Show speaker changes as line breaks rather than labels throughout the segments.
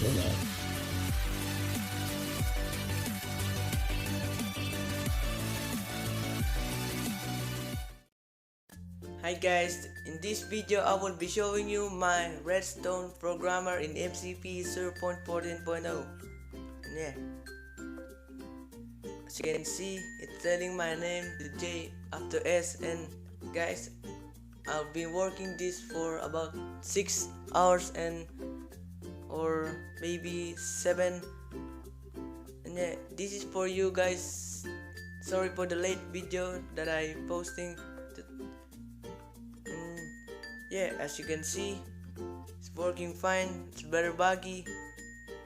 Hi guys, in this video I will be showing you my redstone programmer in MCP 0.14.0. And yeah, as you can see, it's telling my name, the J after S, and guys, I've been working this for about 6 hours or maybe 7. And yeah, this is for you guys. Sorry for the late video that I posting. Yeah, as you can see, it's working fine. It's very buggy,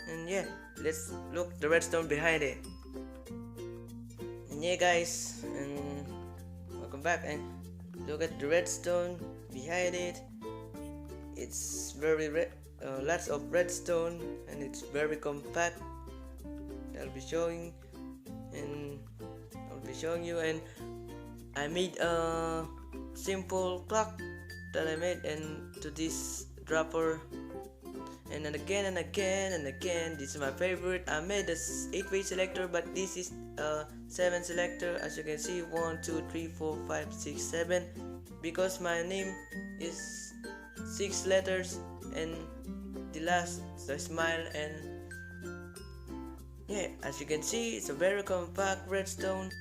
and yeah, let's look the redstone behind it. And yeah guys, and welcome back, and look at the redstone behind it. It's very lots of redstone, and it's very compact. I'll be showing you, and I made a simple clock that I made into this dropper, and then again and again and again. This is my favorite. I made this 8-way selector, but this is a 7 selector. As you can see, 1 2 3 4 5 6 7, because my name is 6 letters, and the last is a smile. And yeah, as you can see, it's a very compact redstone.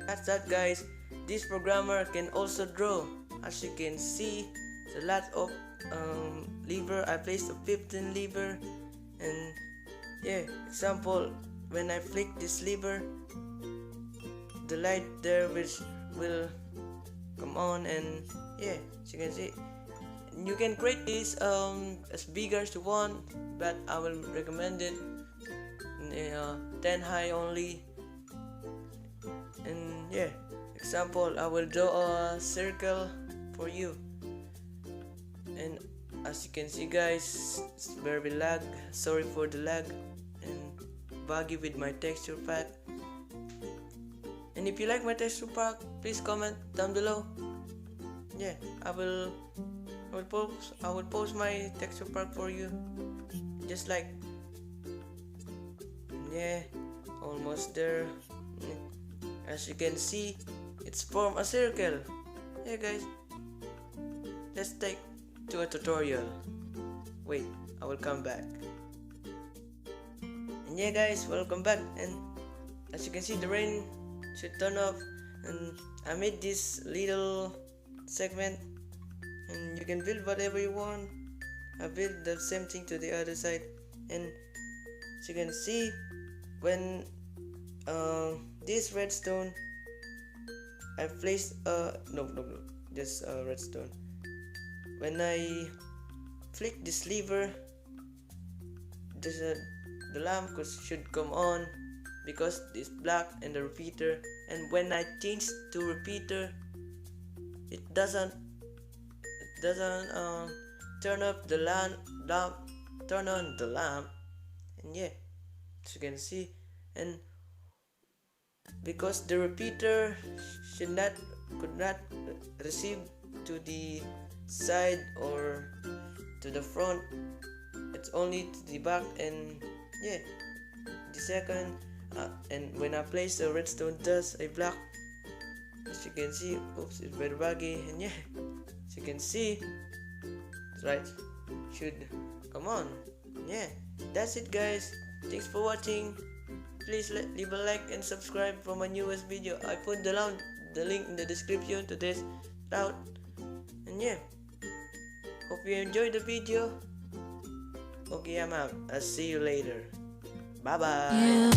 That's that guys. This programmer can also draw. As you can see, it's a lot of lever. I placed a 15 lever, and yeah, example, when I flick this lever, the light there will come on. And yeah, as you can see, you can create this as big as you want, but I will recommend it 10 high only. And yeah, example, I will draw a circle for you. And as you can see guys, it's very lag. Sorry for the lag and buggy with my texture pack. And if you like my texture pack, please comment down below. Yeah, I will post my texture pack for you. Just like, yeah, almost there. As you can see, it's formed a circle. Yeah guys, let's take to a tutorial. Wait, I will come back. And yeah guys, welcome back. And as you can see, the rain should turn off, and I made this little segment, and you can build whatever you want. I built the same thing to the other side. And as you can see, when this redstone, I placed just redstone. When I flick this lever, the lamp should come on, because it's black, and the repeater. And when I change to repeater, it doesn't turn up the lamp, turn on the lamp. And yeah, as you can see, and because the repeater could not receive to the side or to the front, it's only to the back. And yeah, the second and when I place the redstone does a block, as you can see, oops, it's very buggy. And yeah, as you can see, right, should come on. Yeah, that's it guys. Thanks for watching. Please leave a like and subscribe for my newest video. I put the link in the description to this route. And yeah, hope you enjoyed the video. Okay, I'm out. I'll see you later. Bye bye. Yeah.